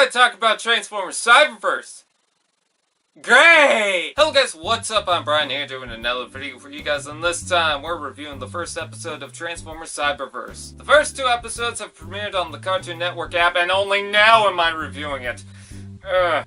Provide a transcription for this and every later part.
gonna talk about Transformers Cyberverse. Great! Hello guys, what's up? I'm Brian here doing another video for you guys, and this time we're reviewing the first episode of Transformers Cyberverse. The first two episodes have premiered on the Cartoon Network app, and only now am I reviewing it.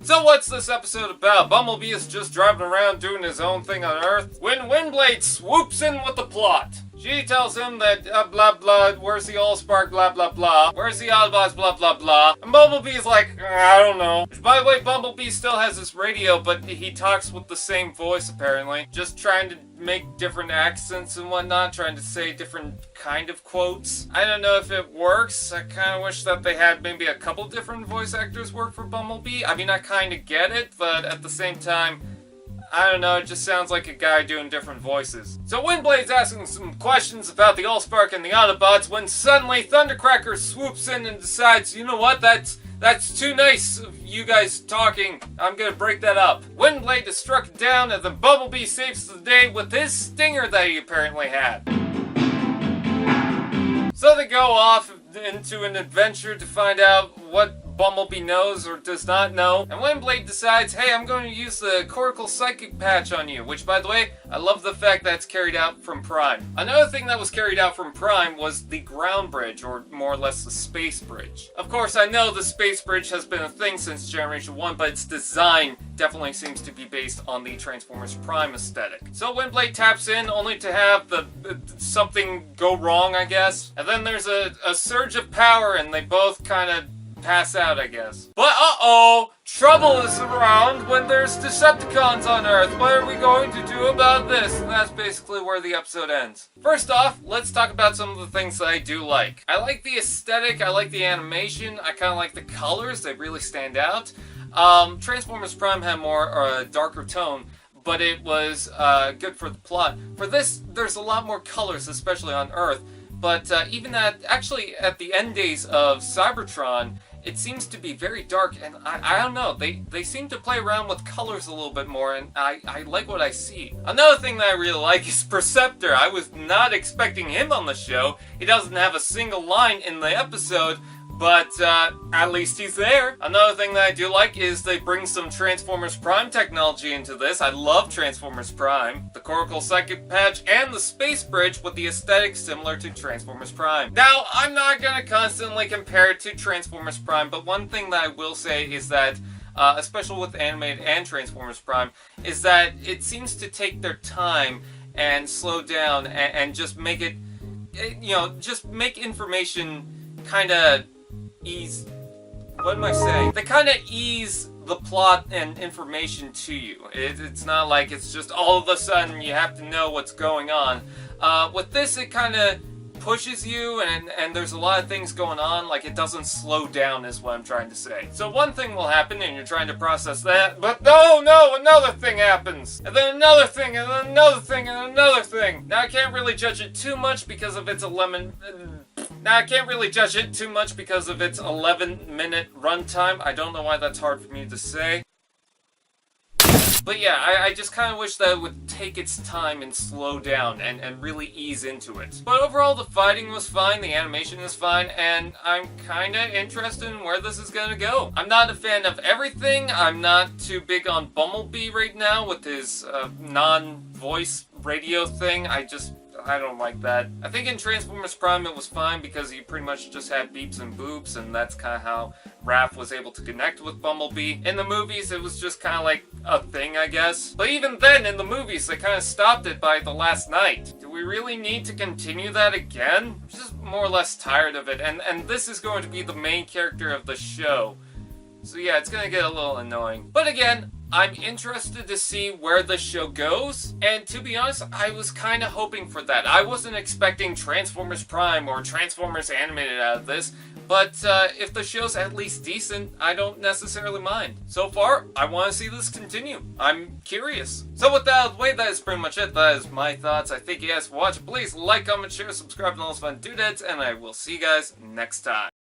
So what's this episode about? Bumblebee is just driving around doing his own thing on Earth when Windblade swoops in with the plot. She tells him that blah blah, where's the Allspark, blah blah blah, where's the Autobots, blah blah blah. And Bumblebee's like, I don't know. By the way, Bumblebee still has his radio, but he talks with the same voice apparently. Just trying to make different accents and whatnot, trying to say different kind of quotes. I don't know if it works. I kind of wish that they had maybe a couple different voice actors work for Bumblebee. I mean, I kind of get it, but at the same time, I don't know, it just sounds like a guy doing different voices. So Windblade's asking some questions about the Allspark and the Autobots when suddenly Thundercracker swoops in and decides, you know what, that's too nice of you guys talking. I'm gonna break that up. Windblade is struck down and then Bumblebee saves the day with his stinger that he apparently had. So they go off into an adventure to find out what Bumblebee knows or does not know, and Windblade decides, hey, I'm going to use the Coracle Psychic Patch on you, which, by the way, I love the fact that it's carried out from Prime. Another thing that was carried out from Prime was the ground bridge, or more or less the space bridge. Of course, I know the space bridge has been a thing since Generation 1, but its design definitely seems to be based on the Transformers Prime aesthetic. So Windblade taps in, only to have something go wrong, I guess. And then there's a surge of power, and they both kind of pass out, I guess. But uh-oh! Trouble is around when there's Decepticons on Earth. What are we going to do about this? And that's basically where the episode ends. First off, let's talk about some of the things that I do like. I like the aesthetic, I like the animation, I kind of like the colors, they really stand out. Transformers Prime had more darker tone, but it was good for the plot. For this, there's a lot more colors, especially on Earth. But even at the end days of Cybertron, it seems to be very dark, and I don't know, they seem to play around with colors a little bit more, and I like what I see. Another thing that I really like is Perceptor. I was not expecting him on the show. He doesn't have a single line in the episode, but at least he's there. Another thing that I do like is they bring some Transformers Prime technology into this. I love Transformers Prime. The Coracle Psychic Patch and the Space Bridge with the aesthetic similar to Transformers Prime. Now, I'm not going to constantly compare it to Transformers Prime, but one thing that I will say is that, especially with animated and Transformers Prime, is that it seems to take their time and slow down and just make it, just make information kind of ease. What am I saying? They kind of ease the plot and information to you. It's not like it's just all of a sudden you have to know what's going on. With this, it kind of pushes you, and there's a lot of things going on. Like, it doesn't slow down, is what I'm trying to say. So one thing will happen, and you're trying to process that, but no, another thing happens, and then another thing, and then another thing, and another thing. Now I can't really judge it too much because of its 11-minute runtime. I don't know why that's hard for me to say. But yeah, I just kind of wish that it would take its time and slow down and really ease into it. But overall, the fighting was fine, the animation is fine, and I'm kind of interested in where this is going to go. I'm not a fan of everything. I'm not too big on Bumblebee right now with his non-voice radio thing. I don't like that. I think in Transformers Prime it was fine because he pretty much just had beeps and boops, and that's kind of how Raph was able to connect with Bumblebee. In the movies, it was just kind of like a thing, I guess. But even then, in the movies, they kind of stopped it by the last night. Do we really need to continue that again? I'm just more or less tired of it, and this is going to be the main character of the show. So yeah, it's gonna get a little annoying. But again, I'm interested to see where the show goes, and to be honest, I was kind of hoping for that. I wasn't expecting Transformers Prime or Transformers Animated out of this, but if the show's at least decent, I don't necessarily mind. So far, I want to see this continue. I'm curious. So with that out of the way, that is pretty much it. That is my thoughts. I thank you guys for watching. Please like, comment, share, subscribe, and all those fun doodads, and I will see you guys next time.